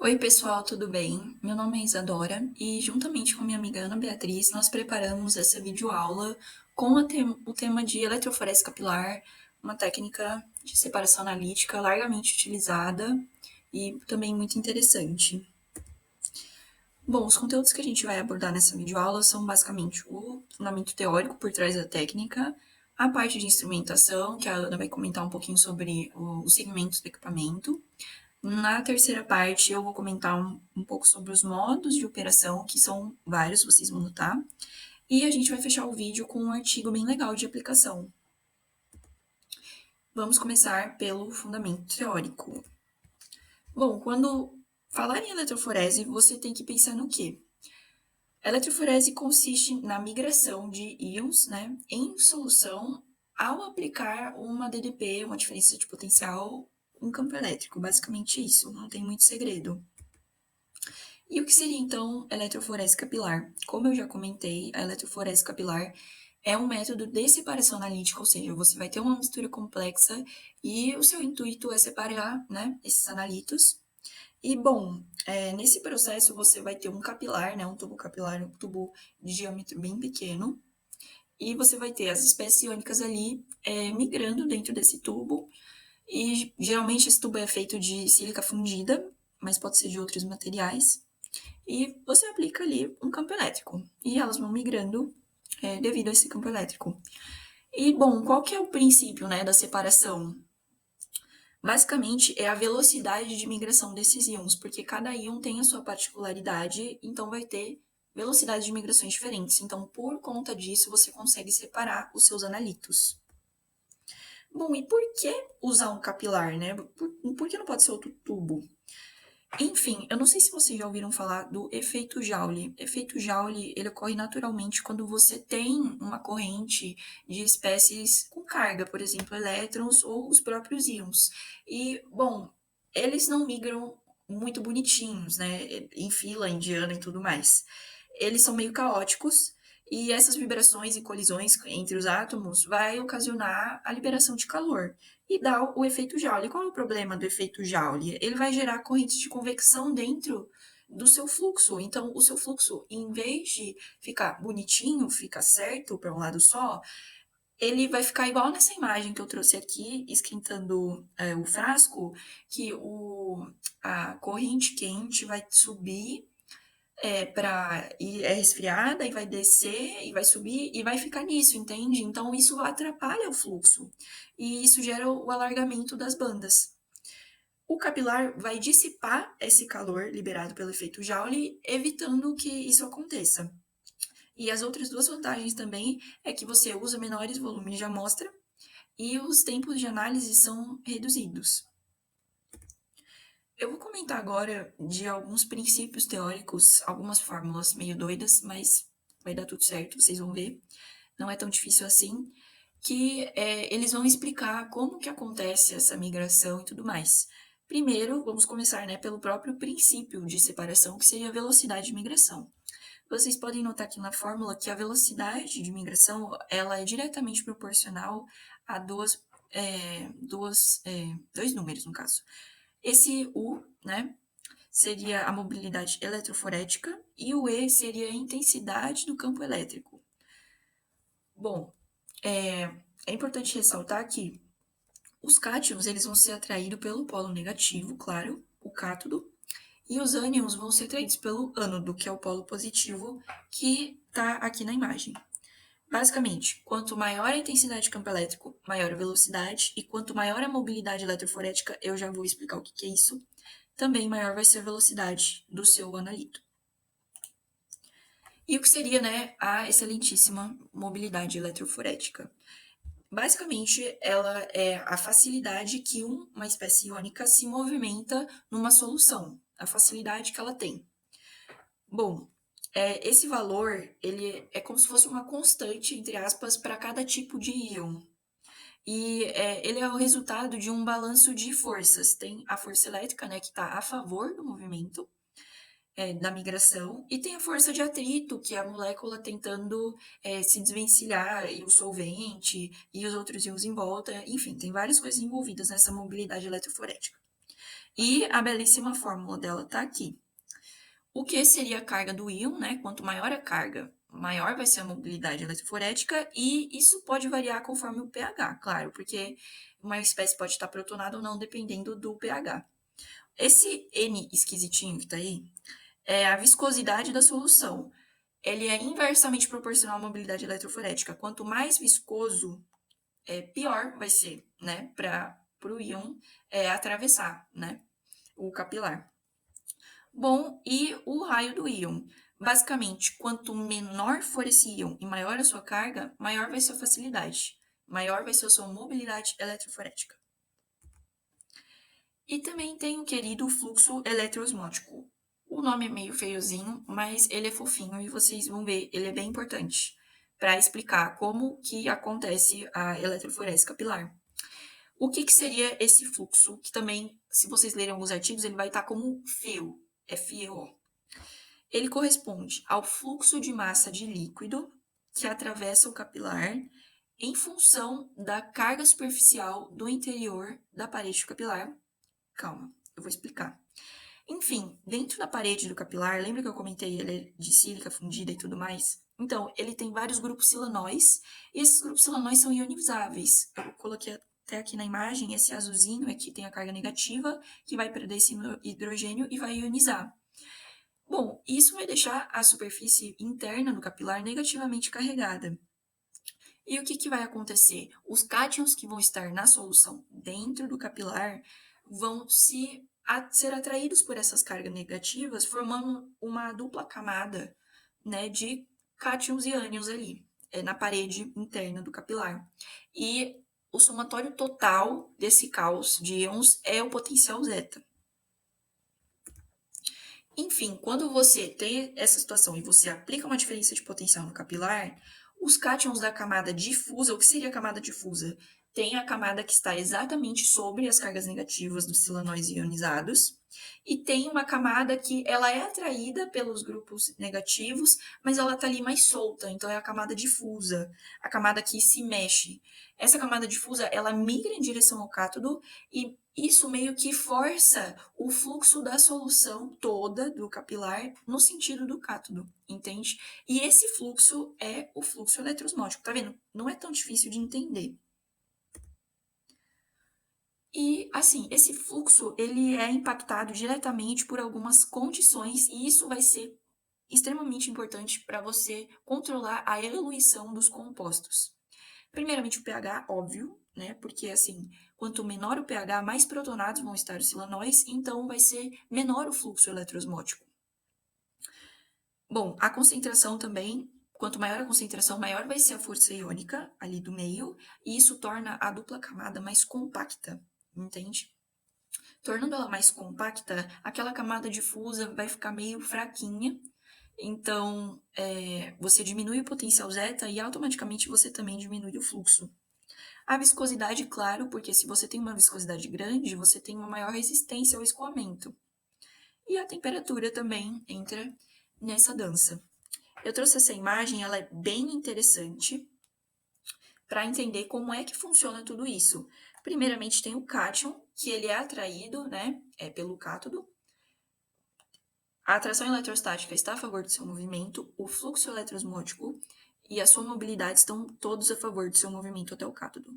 Oi, pessoal, tudo bem? Meu nome é Isadora e, juntamente com minha amiga Ana Beatriz, nós preparamos essa videoaula com o tema de eletroforese capilar, uma técnica de separação analítica largamente utilizada e também muito interessante. Bom, os conteúdos que a gente vai abordar nessa videoaula são basicamente o fundamento teórico por trás da técnica, a parte de instrumentação, que a Ana vai comentar um pouquinho sobre os segmentos do equipamento. Na terceira parte, eu vou comentar um pouco sobre os modos de operação, que são vários, vocês vão notar. E a gente vai fechar o vídeo com um artigo bem legal de aplicação. Vamos começar pelo fundamento teórico. Bom, quando falar em eletroforese, você tem que pensar no quê? A eletroforese consiste na migração de íons, né, em solução ao aplicar uma DDP, uma diferença de potencial, em campo elétrico. Basicamente isso, não tem muito segredo. E o que seria então eletroforese capilar? Como eu já comentei, a eletroforese capilar é um método de separação analítica, ou seja, você vai ter uma mistura complexa e o seu intuito é separar, né, esses analitos. E, bom, nesse processo você vai ter um capilar, né, um tubo capilar, um tubo de diâmetro bem pequeno, e você vai ter as espécies iônicas ali migrando dentro desse tubo, e geralmente esse tubo é feito de sílica fundida, mas pode ser de outros materiais, e você aplica ali um campo elétrico, e elas vão migrando devido a esse campo elétrico. E, bom, qual que é o princípio, né, da separação? Basicamente, é a velocidade de migração desses íons, porque cada íon tem a sua particularidade, então vai ter velocidades de migrações diferentes. Então, por conta disso, você consegue separar os seus analitos. Bom, e por que usar um capilar, né? Por que não pode ser outro tubo? Enfim, eu não sei se vocês já ouviram falar do efeito Joule. Efeito Joule, ele ocorre naturalmente quando você tem uma corrente de espécies com carga, por exemplo, elétrons ou os próprios íons. E, bom, eles não migram muito bonitinhos, né, em fila indiana e tudo mais. Eles são meio caóticos e essas vibrações e colisões entre os átomos vai ocasionar a liberação de calor e dá o efeito Joule. Qual é o problema do efeito Joule? Ele vai gerar correntes de convecção dentro do seu fluxo. Então, o seu fluxo, em vez de ficar bonitinho, ficar certo para um lado só, ele vai ficar igual nessa imagem que eu trouxe aqui, esquentando o frasco, que a corrente quente vai subir e é resfriada e vai descer e vai subir e vai ficar nisso, entende? Então isso atrapalha o fluxo e isso gera o alargamento das bandas. O capilar vai dissipar esse calor liberado pelo efeito Joule, evitando que isso aconteça. E as outras duas vantagens também é que você usa menores volumes de amostra e os tempos de análise são reduzidos. Eu vou comentar agora de alguns princípios teóricos, algumas fórmulas meio doidas, mas vai dar tudo certo, vocês vão ver. Não é tão difícil assim, que eles vão explicar como que acontece essa migração e tudo mais. Primeiro, vamos começar, né, pelo próprio princípio de separação, que seria a velocidade de migração. Vocês podem notar aqui na fórmula que a velocidade de migração ela é diretamente proporcional a dois números, no caso. Esse U, né, seria a mobilidade eletroforética e o E seria a intensidade do campo elétrico. Bom, é importante ressaltar que os cátions eles vão ser atraídos pelo polo negativo, claro, o cátodo, e os ânions vão ser atraídos pelo ânodo, que é o polo positivo, que está aqui na imagem. Basicamente, quanto maior a intensidade de campo elétrico, maior a velocidade, e quanto maior a mobilidade eletroforética, eu já vou explicar o que é isso, também maior vai ser a velocidade do seu analito. E o que seria, né, a excelentíssima mobilidade eletroforética? Basicamente, ela é a facilidade que uma espécie iônica se movimenta numa solução, a facilidade que ela tem. Bom, esse valor, ele é como se fosse uma constante, entre aspas, para cada tipo de íon. E ele é o resultado de um balanço de forças. Tem a força elétrica, né, que está a favor do movimento, da migração, e tem a força de atrito, que é a molécula tentando se desvencilhar, e o solvente, e os outros íons em volta, enfim, tem várias coisas envolvidas nessa mobilidade eletroforética. E a belíssima fórmula dela está aqui. O que seria a carga do íon, né? Quanto maior a carga, maior vai ser a mobilidade eletroforética, e isso pode variar conforme o pH, claro, porque uma espécie pode estar protonada ou não, dependendo do pH. Esse N esquisitinho que tá aí é a viscosidade da solução. Ele é inversamente proporcional à mobilidade eletroforética. Quanto mais viscoso, pior vai ser, né? Para o íon atravessar, né? O capilar. Bom, e o raio do íon? Basicamente, quanto menor for esse íon e maior a sua carga, maior vai ser a facilidade, maior vai ser a sua mobilidade eletroforética. E também tem o querido fluxo eletroosmótico. O nome é meio feiozinho, mas ele é fofinho e vocês vão ver, ele é bem importante para explicar como que acontece a eletroforese capilar. O que seria esse fluxo? Que também, se vocês lerem alguns artigos, ele vai estar como FeO, F-E-O. Ele corresponde ao fluxo de massa de líquido que atravessa o capilar em função da carga superficial do interior da parede capilar. Calma, eu vou explicar. Enfim, dentro da parede do capilar, lembra que eu comentei ele é de sílica fundida e tudo mais? Então, ele tem vários grupos silanóis, e esses grupos silanóis são ionizáveis. Eu coloquei até aqui na imagem, esse azulzinho aqui tem a carga negativa, que vai perder esse hidrogênio e vai ionizar. Bom, isso vai deixar a superfície interna do capilar negativamente carregada. E o que vai acontecer? Os cátions que vão estar na solução dentro do capilar vão ser atraídos por essas cargas negativas, formando uma dupla camada, né, de cátions e ânions ali, na parede interna do capilar. E o somatório total desse caos de íons é o potencial zeta. Enfim, quando você tem essa situação e você aplica uma diferença de potencial no capilar, os cátions da camada difusa, o que seria a camada difusa? Tem a camada que está exatamente sobre as cargas negativas dos silanóis ionizados, e tem uma camada que ela é atraída pelos grupos negativos, mas ela está ali mais solta, então é a camada difusa, a camada que se mexe. Essa camada difusa, ela migra em direção ao cátodo, e isso meio que força o fluxo da solução toda do capilar no sentido do cátodo, entende? E esse fluxo é o fluxo eletroosmótico, tá vendo? Não é tão difícil de entender. E, assim, esse fluxo, ele é impactado diretamente por algumas condições, e isso vai ser extremamente importante para você controlar a eluição dos compostos. Primeiramente, o pH, óbvio, né? Porque, assim, quanto menor o pH, mais protonados vão estar os silanóis, então vai ser menor o fluxo eletroosmótico. Bom, a concentração também, quanto maior a concentração, maior vai ser a força iônica ali do meio, e isso torna a dupla camada mais compacta, entende? Tornando ela mais compacta, aquela camada difusa vai ficar meio fraquinha, então você diminui o potencial zeta e automaticamente você também diminui o fluxo. A viscosidade, claro, porque se você tem uma viscosidade grande, você tem uma maior resistência ao escoamento. E a temperatura também entra nessa dança. Eu trouxe essa imagem, ela é bem interessante para entender como é que funciona tudo isso. Primeiramente tem o cátion, que ele é atraído, né, pelo cátodo. A atração eletrostática está a favor do seu movimento, o fluxo eletroosmótico e a sua mobilidade estão todos a favor do seu movimento até o cátodo.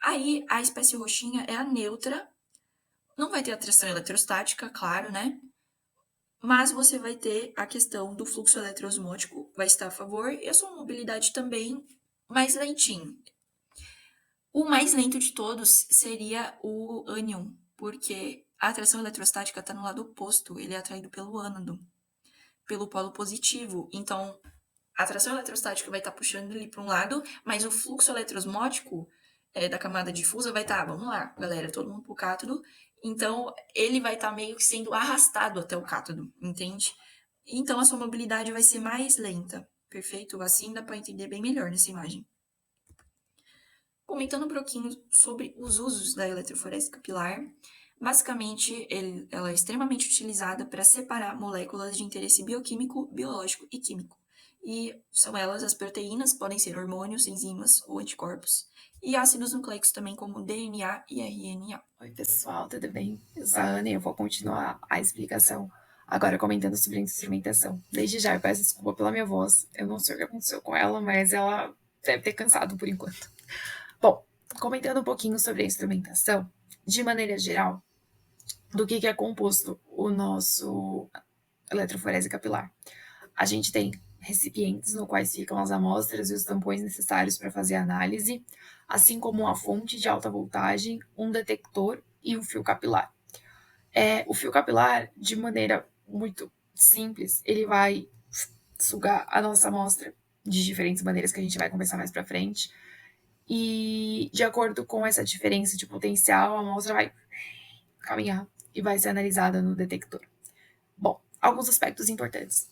Aí, a espécie roxinha é a neutra, não vai ter atração eletrostática, claro, né? Mas você vai ter a questão do fluxo eletroosmótico, vai estar a favor, e a sua mobilidade também mais lentinho. O mais lento de todos seria o ânion, porque a atração eletrostática está no lado oposto, ele é atraído pelo ânodo, pelo polo positivo. Então, a atração eletrostática vai estar puxando ele para um lado, mas o fluxo eletroosmótico da camada difusa vai estar, vamos lá, galera, todo mundo pro cátodo. Então, ele vai estar meio que sendo arrastado até o cátodo, entende? Então, a sua mobilidade vai ser mais lenta, perfeito? Assim dá para entender bem melhor nessa imagem. Comentando um pouquinho sobre os usos da eletroforese capilar, basicamente ela é extremamente utilizada para separar moléculas de interesse bioquímico, biológico e químico. e são elas as proteínas, que podem ser hormônios, enzimas ou anticorpos, e ácidos nucleicos também, como DNA e RNA. Oi, pessoal, tudo bem? Eu sou a Ana e eu vou continuar a explicação agora comentando sobre a instrumentação. Desde já eu peço desculpa pela minha voz, eu não sei o que aconteceu com ela, mas ela deve ter cansado por enquanto. Bom, comentando um pouquinho sobre a instrumentação, de maneira geral, do que é composto o nosso eletroforese capilar. A gente tem recipientes no quais ficam as amostras e os tampões necessários para fazer a análise, assim como uma fonte de alta voltagem, um detector e um fio capilar. O fio capilar, de maneira muito simples, ele vai sugar a nossa amostra de diferentes maneiras que a gente vai conversar mais para frente. E de acordo com essa diferença de potencial, a amostra vai caminhar e vai ser analisada no detector. Bom, alguns aspectos importantes.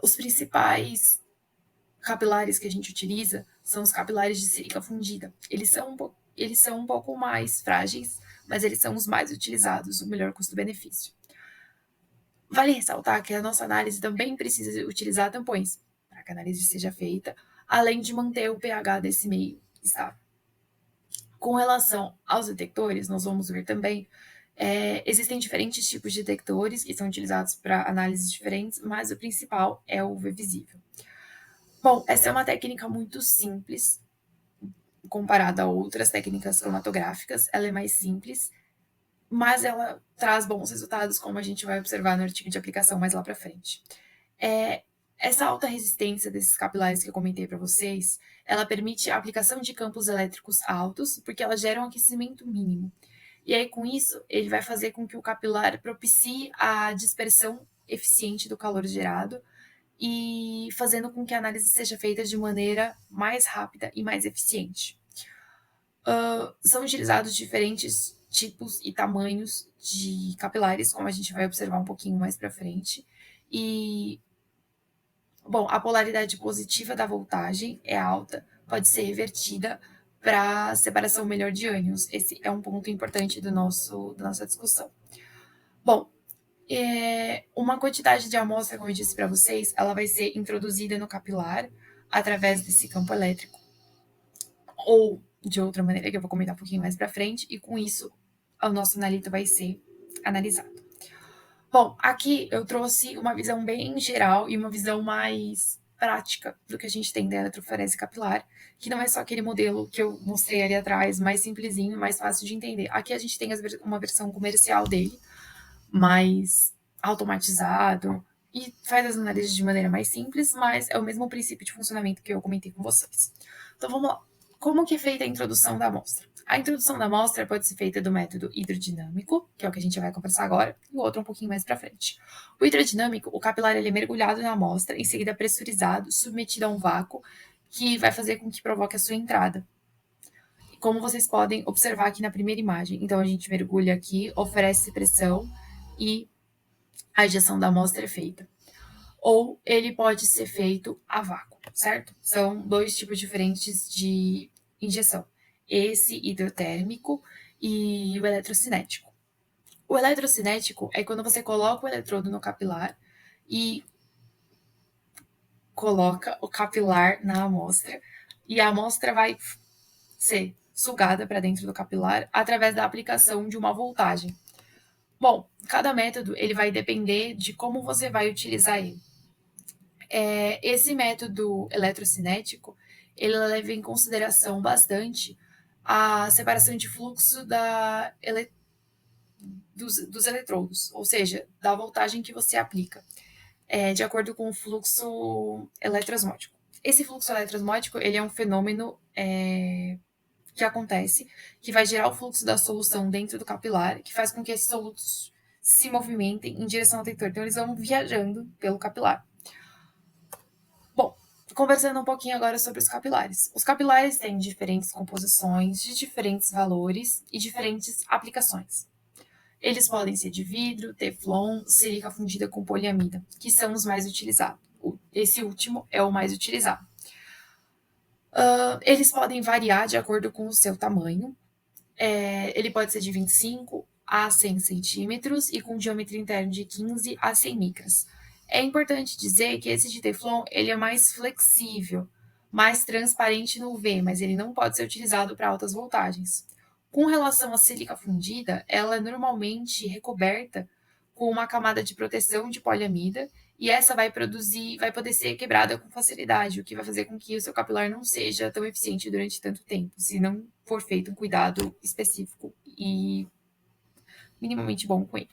Os principais capilares que a gente utiliza são os capilares de sílica fundida. Eles são um pouco mais frágeis, mas eles são os mais utilizados, o melhor custo-benefício. Vale ressaltar que a nossa análise também precisa utilizar tampões, para que a análise seja feita, além de manter o pH desse meio estável. Com relação aos detectores, nós vamos ver também, existem diferentes tipos de detectores que são utilizados para análises diferentes, mas o principal é o UV visível. Bom, essa é uma técnica muito simples, comparada a outras técnicas cromatográficas, ela é mais simples, mas ela traz bons resultados, como a gente vai observar no artigo de aplicação mais lá para frente. Essa alta resistência desses capilares que eu comentei para vocês, ela permite a aplicação de campos elétricos altos, porque ela gera um aquecimento mínimo. E aí, com isso, ele vai fazer com que o capilar propicie a dispersão eficiente do calor gerado e fazendo com que a análise seja feita de maneira mais rápida e mais eficiente. São utilizados diferentes tipos e tamanhos de capilares, como a gente vai observar um pouquinho mais para frente. E, bom, a polaridade positiva da voltagem é alta, pode ser revertida para separação melhor de ânions. Esse é um ponto importante da nossa discussão. Bom, uma quantidade de amostra, como eu disse para vocês, ela vai ser introduzida no capilar através desse campo elétrico, ou de outra maneira que eu vou comentar um pouquinho mais para frente, e com isso o nosso analito vai ser analisado. Bom, aqui eu trouxe uma visão bem geral e uma visão mais prática do que a gente tem da eletroforese capilar, que não é só aquele modelo que eu mostrei ali atrás, mais simplesinho, mais fácil de entender. Aqui a gente tem uma versão comercial dele, mais automatizado, e faz as análises de maneira mais simples, mas é o mesmo princípio de funcionamento que eu comentei com vocês. Então vamos lá. Como que é feita a introdução da amostra? A introdução da amostra pode ser feita do método hidrodinâmico, que é o que a gente vai conversar agora, e o outro um pouquinho mais para frente. O hidrodinâmico, o capilar ele é mergulhado na amostra, em seguida pressurizado, submetido a um vácuo, que vai fazer com que provoque a sua entrada. Como vocês podem observar aqui na primeira imagem. Então, a gente mergulha aqui, oferece pressão e a injeção da amostra é feita. Ou ele pode ser feito a vácuo, certo? São dois tipos diferentes de injeção. Esse hidrotérmico e o eletrocinético. O eletrocinético é quando você coloca o eletrodo no capilar e coloca o capilar na amostra. E a amostra vai ser sugada para dentro do capilar através da aplicação de uma voltagem. Bom, cada método ele vai depender de como você vai utilizar ele. Esse método eletrocinético, ele leva em consideração bastante a separação de fluxo dos eletrodos, ou seja, da voltagem que você aplica, de acordo com o fluxo eletroosmótico. Esse fluxo eletroosmótico, ele é um fenômeno que acontece, que vai gerar o fluxo da solução dentro do capilar, que faz com que esses solutos se movimentem em direção ao detector. Então, eles vão viajando pelo capilar. Bom, conversando um pouquinho agora sobre os capilares. Os capilares têm diferentes composições, de diferentes valores e diferentes aplicações. Eles podem ser de vidro, teflon, sílica fundida com poliamida, que são os mais utilizados. Esse último é o mais utilizado. Eles podem variar de acordo com o seu tamanho. Ele pode ser de 25 a 100 centímetros e com diâmetro interno de 15 a 100 micras. É importante dizer que esse de Teflon ele é mais flexível, mais transparente no UV, mas ele não pode ser utilizado para altas voltagens. Com relação à sílica fundida, ela é normalmente recoberta com uma camada de proteção de poliamida e essa vai poder ser quebrada com facilidade, o que vai fazer com que o seu capilar não seja tão eficiente durante tanto tempo, se não for feito um cuidado específico e minimamente bom com ele.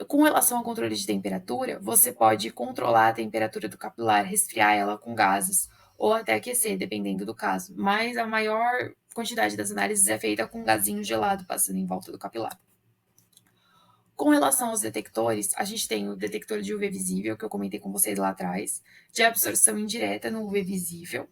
Com relação ao controle de temperatura, você pode controlar a temperatura do capilar, resfriar ela com gases ou até aquecer, dependendo do caso. Mas a maior quantidade das análises é feita com um gazinho gelado passando em volta do capilar. Com relação aos detectores, a gente tem o detector de UV visível, que eu comentei com vocês lá atrás, de absorção indireta no UV visível,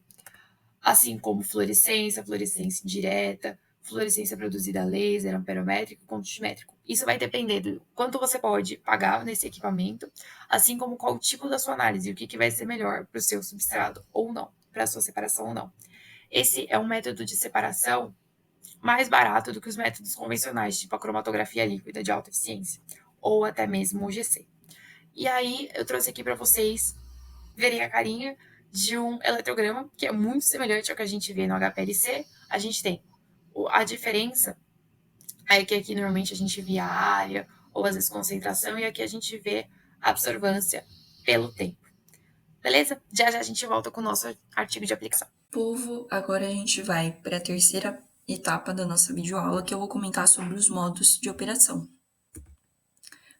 assim como fluorescência, fluorescência indireta, fluorescência produzida a laser, amperométrico, quantimétrico. Isso vai depender do quanto você pode pagar nesse equipamento, assim como qual o tipo da sua análise, o que vai ser melhor para o seu substrato ou não, para a sua separação ou não. Esse é um método de separação mais barato do que os métodos convencionais, tipo a cromatografia líquida de alta eficiência, ou até mesmo o GC. E aí, eu trouxe aqui para vocês verem a carinha de um eletrograma, que é muito semelhante ao que a gente vê no HPLC. A gente tem a diferença é que aqui normalmente a gente vê a área, ou às vezes concentração, e aqui a gente vê a absorvância pelo tempo. Beleza? Já já a gente volta com o nosso artigo de aplicação. Povo, agora a gente vai para a terceira etapa da nossa videoaula, que eu vou comentar sobre os modos de operação.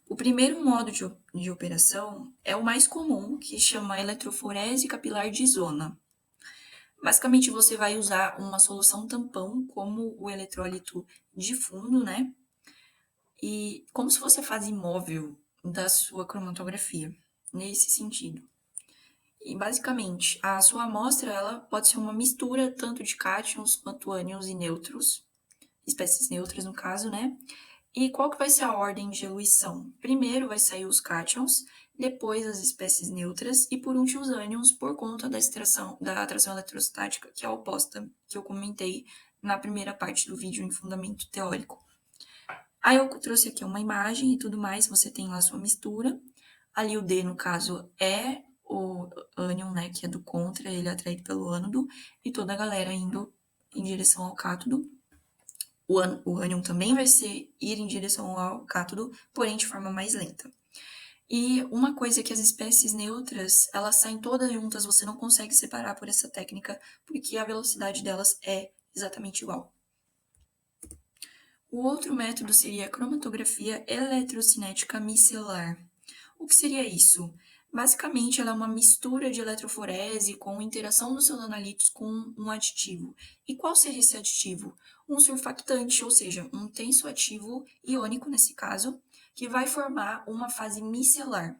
O primeiro modo de operação é o mais comum, que chama eletroforese capilar de zona. Basicamente, você vai usar uma solução tampão como o eletrólito de fundo, né? E como se fosse a fase móvel da sua cromatografia, nesse sentido. E basicamente, a sua amostra ela pode ser uma mistura tanto de cátions quanto ânions e nêutrons, espécies neutras no caso, né? E qual que vai ser a ordem de eluição? Primeiro vai sair os cátions, depois as espécies neutras e por último os ânions por conta da atração eletrostática, que é a oposta que eu comentei na primeira parte do vídeo em fundamento teórico. Aí eu trouxe aqui uma imagem e tudo mais, você tem lá a sua mistura. Ali o D, no caso, é o ânion, né, que é do contra, ele é atraído pelo ânodo, e toda a galera indo em direção ao cátodo. O ânion também vai ir em direção ao cátodo, porém de forma mais lenta. E uma coisa é que as espécies neutras, elas saem todas juntas, você não consegue separar por essa técnica, porque a velocidade delas é exatamente igual. O outro método seria a cromatografia eletrocinética micelar. O que seria isso? Basicamente, ela é uma mistura de eletroforese com interação dos seus analitos com um aditivo. E qual seria esse aditivo? Um surfactante, ou seja, um tensoativo iônico, nesse caso, que vai formar uma fase micelar.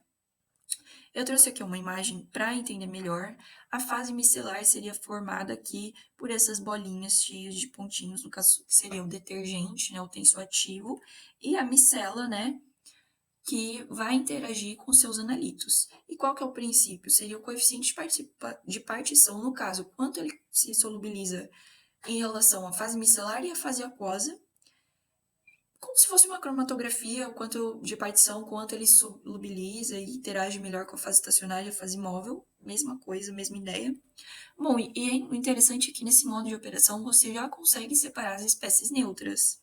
Eu trouxe aqui uma imagem para entender melhor. A fase micelar seria formada aqui por essas bolinhas cheias de pontinhos, no caso que seria o detergente, né, o tensoativo, e a micela, né, que vai interagir com seus analitos. E qual que é o princípio? Seria o coeficiente de partição, no caso, quanto ele se solubiliza em relação à fase micelar e à fase aquosa, como se fosse uma cromatografia, o quanto de partição, quanto ele solubiliza e interage melhor com a fase estacionária e a fase móvel, mesma coisa, mesma ideia. Bom, e o interessante é que nesse modo de operação você já consegue separar as espécies neutras.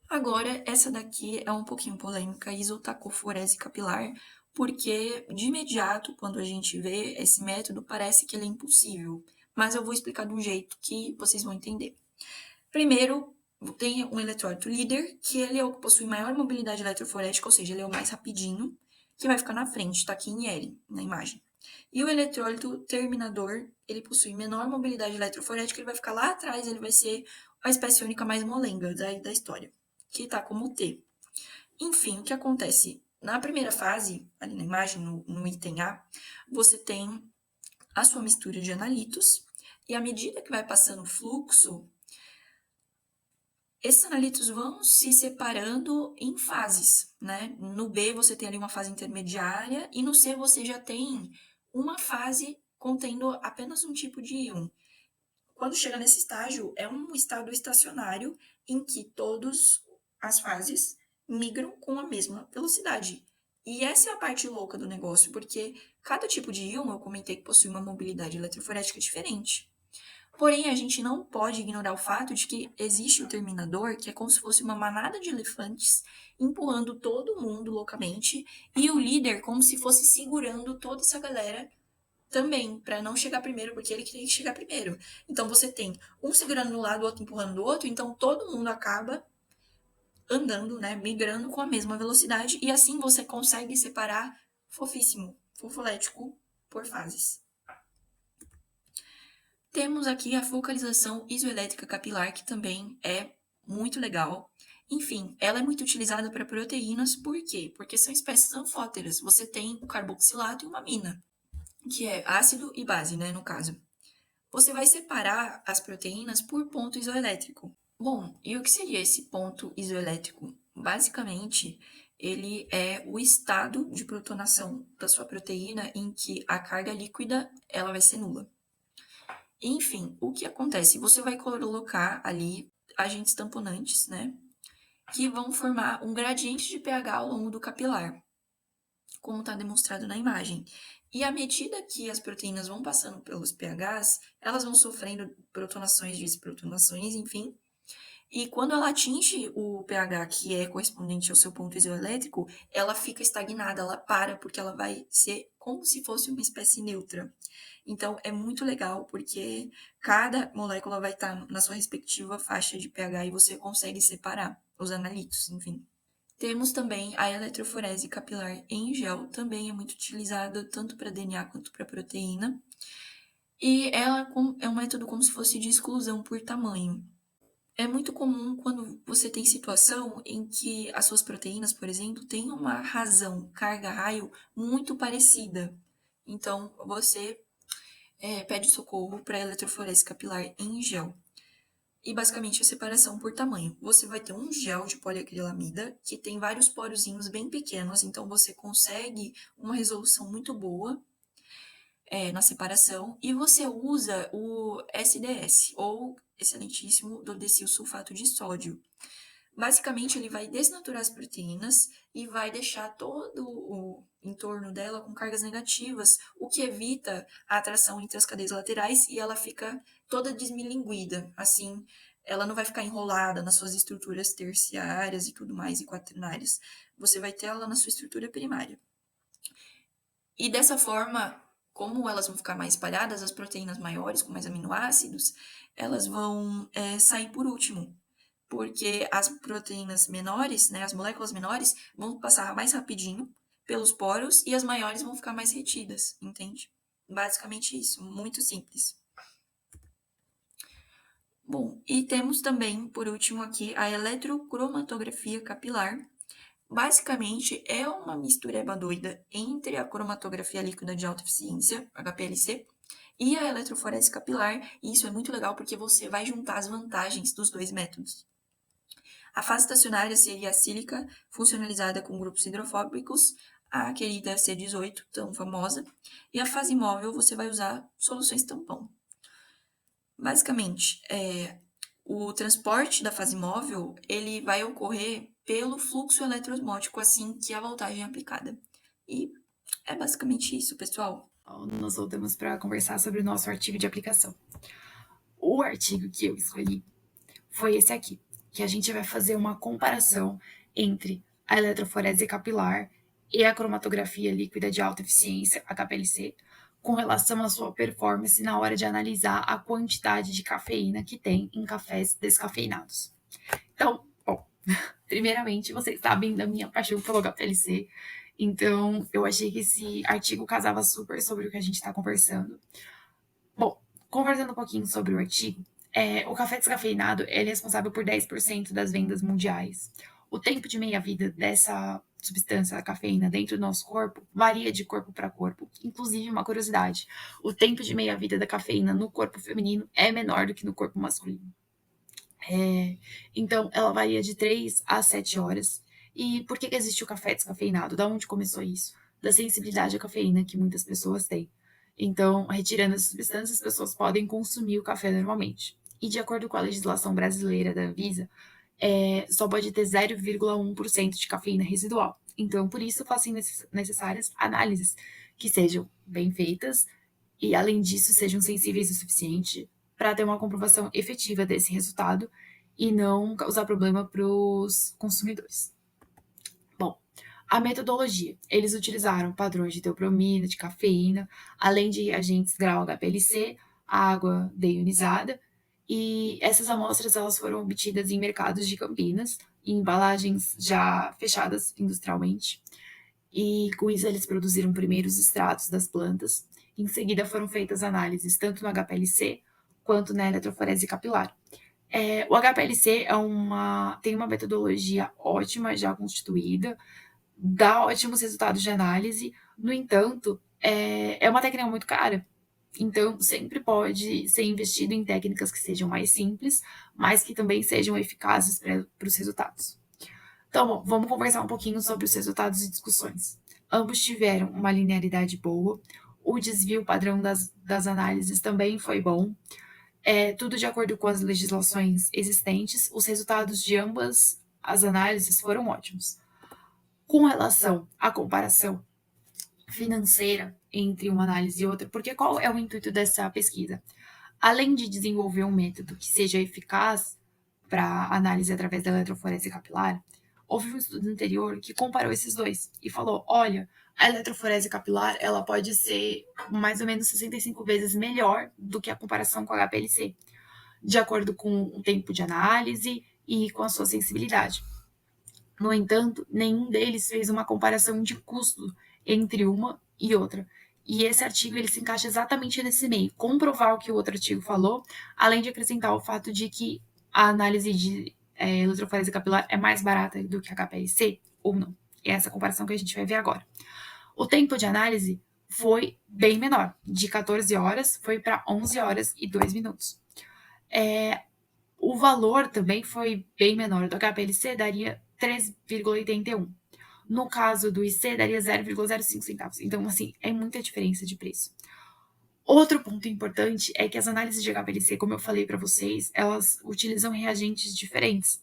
Agora, essa daqui é um pouquinho polêmica, isotacoforese capilar, porque de imediato, quando a gente vê esse método, parece que ele é impossível, mas eu vou explicar de um jeito que vocês vão entender. Primeiro, tem um eletrólito líder, que ele é o que possui maior mobilidade eletroforética, ou seja, ele é o mais rapidinho, que vai ficar na frente, está aqui em L, na imagem. E o eletrólito terminador, ele possui menor mobilidade eletroforética, ele vai ficar lá atrás, ele vai ser a espécie única mais molenga da história, que está como T. Enfim, o que acontece? Na primeira fase, ali na imagem, no item A, você tem a sua mistura de analitos, e à medida que vai passando o fluxo, esses analitos vão se separando em fases, né? No B você tem ali uma fase intermediária e no C você já tem uma fase contendo apenas um tipo de íon. Quando chega nesse estágio, é um estado estacionário em que todas as fases migram com a mesma velocidade. E essa é a parte louca do negócio, porque cada tipo de íon, eu comentei que possui uma mobilidade eletroforética diferente. Porém, a gente não pode ignorar o fato de que existe o terminador, que é como se fosse uma manada de elefantes empurrando todo mundo loucamente, e o líder como se fosse segurando toda essa galera também, para não chegar primeiro, porque ele que tem que chegar primeiro. Então você tem um segurando do lado, o outro empurrando do outro, então todo mundo acaba andando, né, migrando com a mesma velocidade, e assim você consegue separar fofíssimo, fofolético, por fases. Temos aqui a focalização isoelétrica capilar, que também é muito legal. Enfim, ela é muito utilizada para proteínas, por quê? Porque são espécies anfóteras. Você tem o carboxilato e uma amina, que é ácido e base, né, no caso. Você vai separar as proteínas por ponto isoelétrico. Bom, e o que seria esse ponto isoelétrico? Basicamente, ele é o estado de protonação da sua proteína em que a carga líquida ela vai ser nula. Enfim, o que acontece? Você vai colocar ali agentes tamponantes, né? Que vão formar um gradiente de pH ao longo do capilar, como está demonstrado na imagem. E à medida que as proteínas vão passando pelos pHs, elas vão sofrendo protonações, desprotonações, enfim. E quando ela atinge o pH que é correspondente ao seu ponto isoelétrico, ela fica estagnada, ela para, porque ela vai ser como se fosse uma espécie neutra. Então, é muito legal, porque cada molécula vai estar na sua respectiva faixa de pH e você consegue separar os analíticos, enfim. Temos também a eletroforese capilar em gel, também é muito utilizada tanto para DNA quanto para proteína. E ela é um método como se fosse de exclusão por tamanho. É muito comum quando você tem situação em que as suas proteínas, por exemplo, têm uma razão carga-raio muito parecida. Então, você pede socorro para eletroforese capilar em gel. E basicamente a separação por tamanho. Você vai ter um gel de poliacrilamida que tem vários porozinhos bem pequenos, então você consegue uma resolução muito boa na separação. E você usa o SDS, ou excelentíssimo dodecil sulfato de sódio. Basicamente, ele vai desnaturar as proteínas e vai deixar todo o entorno dela com cargas negativas, o que evita a atração entre as cadeias laterais e ela fica toda desmilinguida. Assim, ela não vai ficar enrolada nas suas estruturas terciárias e tudo mais, e quaternárias. Você vai ter ela na sua estrutura primária. E dessa forma, como elas vão ficar mais espalhadas, as proteínas maiores, com mais aminoácidos, elas vão sair por último, porque as proteínas menores, né, as moléculas menores, vão passar mais rapidinho pelos poros e as maiores vão ficar mais retidas, entende? Basicamente isso, muito simples. Bom, e temos também, por último aqui, a eletrocromatografia capilar. Basicamente, é uma mistureba doida entre a cromatografia líquida de alta eficiência, HPLC, e a eletroforese capilar, e isso é muito legal porque você vai juntar as vantagens dos dois métodos. A fase estacionária seria a sílica, funcionalizada com grupos hidrofóbicos, a querida C18, tão famosa, e a fase móvel você vai usar soluções tampão. Basicamente, o transporte da fase móvel ele vai ocorrer pelo fluxo eletroosmótico assim que a voltagem é aplicada. E é basicamente isso, pessoal. Nós voltamos para conversar sobre o nosso artigo de aplicação. O artigo que eu escolhi foi esse aqui, que a gente vai fazer uma comparação entre a eletroforese capilar e a cromatografia líquida de alta eficiência, HPLC, com relação à sua performance na hora de analisar a quantidade de cafeína que tem em cafés descafeinados. Então, bom, primeiramente, vocês sabem da minha paixão pelo HPLC, então eu achei que esse artigo casava super sobre o que a gente está conversando. Bom, conversando um pouquinho sobre o artigo, o café descafeinado ele é responsável por 10% das vendas mundiais. O tempo de meia-vida dessa substância, a cafeína, dentro do nosso corpo varia de corpo para corpo. Inclusive, uma curiosidade, o tempo de meia-vida da cafeína no corpo feminino é menor do que no corpo masculino. Então, ela varia de 3 a 7 horas. E por que existe o café descafeinado? Da onde começou isso? Da sensibilidade à cafeína que muitas pessoas têm. Então, retirando essa substância, as pessoas podem consumir o café normalmente. E de acordo com a legislação brasileira da Anvisa, só pode ter 0,1% de cafeína residual. Então, por isso, fazem necessárias análises que sejam bem feitas e, além disso, sejam sensíveis o suficiente para ter uma comprovação efetiva desse resultado e não causar problema para os consumidores. Bom, a metodologia. Eles utilizaram padrões de teobromina, de cafeína, além de reagentes grau HPLC, água deionizada, e essas amostras elas foram obtidas em mercados de Campinas, em embalagens já fechadas industrialmente. E com isso eles produziram primeiros extratos das plantas. Em seguida foram feitas análises tanto no HPLC quanto na eletroforese capilar. O HPLC tem uma metodologia ótima, já constituída, dá ótimos resultados de análise, no entanto, é uma técnica muito cara. Então, sempre pode ser investido em técnicas que sejam mais simples, mas que também sejam eficazes para os resultados. Então, bom, vamos conversar um pouquinho sobre os resultados e discussões. Ambos tiveram uma linearidade boa, o desvio padrão das análises também foi bom, tudo de acordo com as legislações existentes, os resultados de ambas as análises foram ótimos. Com relação à comparação financeira entre uma análise e outra, porque qual é o intuito dessa pesquisa? Além de desenvolver um método que seja eficaz para análise através da eletroforese capilar, houve um estudo anterior que comparou esses dois e falou, olha, a eletroforese capilar ela pode ser mais ou menos 65 vezes melhor do que a comparação com a HPLC, de acordo com o tempo de análise e com a sua sensibilidade. No entanto, nenhum deles fez uma comparação de custo entre uma e outra. E esse artigo ele se encaixa exatamente nesse meio, comprovar o que o outro artigo falou, além de acrescentar o fato de que a análise de eletroforese capilar é mais barata do que a HPLC ou não. É essa comparação que a gente vai ver agora. O tempo de análise foi bem menor, de 14 horas foi para 11 horas e 2 minutos. O valor também foi bem menor. Do HPLC daria 3,81. No caso do IC, daria 0,05 centavos. Então, assim, é muita diferença de preço. Outro ponto importante é que as análises de HPLC, como eu falei para vocês, elas utilizam reagentes diferentes,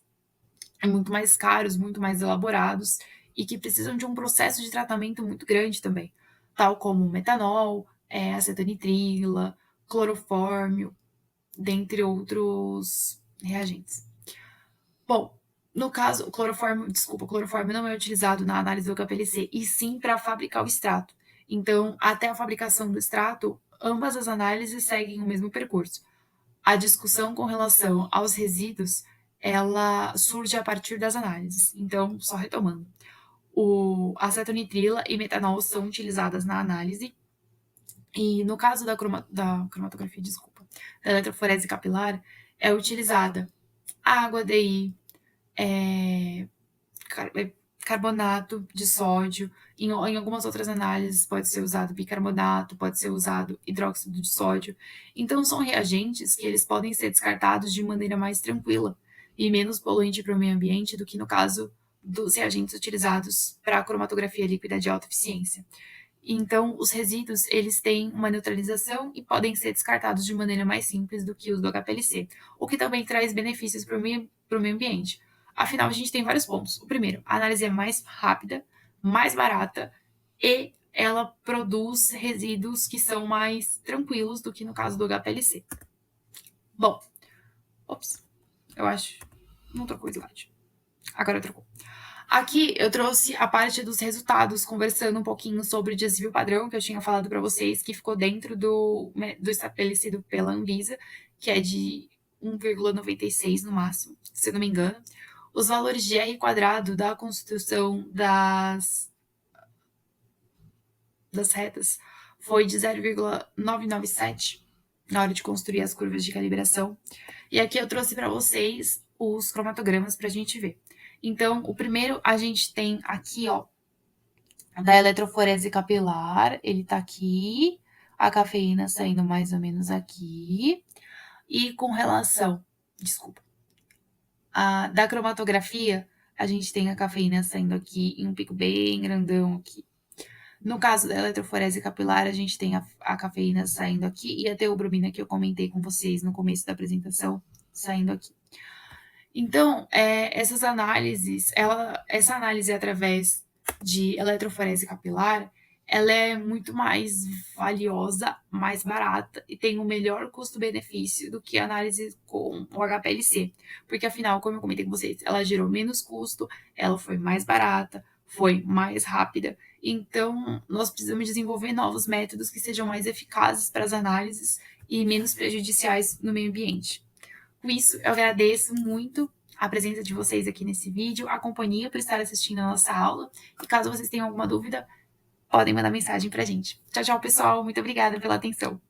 muito mais caros, muito mais elaborados e que precisam de um processo de tratamento muito grande também, tal como metanol, acetonitrila, clorofórmio, dentre outros reagentes. Bom, no caso, o clorofórmio não é utilizado na análise do HPLC, e sim para fabricar o extrato. Então, até a fabricação do extrato, ambas as análises seguem o mesmo percurso. A discussão com relação aos resíduos, ela surge a partir das análises. Então, só retomando. O acetonitrila e metanol são utilizadas na análise, e no caso da cromatografia, da eletroforese capilar, é utilizada água DI, carbonato de sódio, em algumas outras análises pode ser usado bicarbonato, pode ser usado hidróxido de sódio. Então, são reagentes que eles podem ser descartados de maneira mais tranquila e menos poluente para o meio ambiente do que no caso dos reagentes utilizados para a cromatografia líquida de alta eficiência. Então, os resíduos, eles têm uma neutralização e podem ser descartados de maneira mais simples do que os do HPLC, o que também traz benefícios para o meio ambiente. Afinal, a gente tem vários pontos. O primeiro, a análise é mais rápida, mais barata e ela produz resíduos que são mais tranquilos do que no caso do HPLC. Bom, eu acho, não trocou o slide. Agora trocou. Aqui eu trouxe a parte dos resultados, conversando um pouquinho sobre o desvio padrão que eu tinha falado para vocês, que ficou dentro do estabelecido pela Anvisa, que é de 1,96 no máximo, se eu não me engano. Os valores de R quadrado da constituição das retas foi de 0,997 na hora de construir as curvas de calibração. E aqui eu trouxe para vocês os cromatogramas para a gente ver. Então, o primeiro a gente tem aqui, ó, da eletroforese capilar, ele tá aqui, a cafeína saindo mais ou menos aqui, e com relação, da cromatografia, a gente tem a cafeína saindo aqui em um pico bem grandão aqui. No caso da eletroforese capilar, a gente tem a cafeína saindo aqui e a teobromina que eu comentei com vocês no começo da apresentação, saindo aqui. Então, essas análises, essa análise através de eletroforese capilar, ela é muito mais valiosa, mais barata e tem um melhor custo-benefício do que a análise com o HPLC, porque afinal, como eu comentei com vocês, ela gerou menos custo, ela foi mais barata, foi mais rápida. Então, nós precisamos desenvolver novos métodos que sejam mais eficazes para as análises e menos prejudiciais no meio ambiente. Com isso, eu agradeço muito a presença de vocês aqui nesse vídeo, a companhia por estar assistindo a nossa aula. E caso vocês tenham alguma dúvida, podem mandar mensagem pra gente. Tchau, tchau, pessoal. Muito obrigada pela atenção.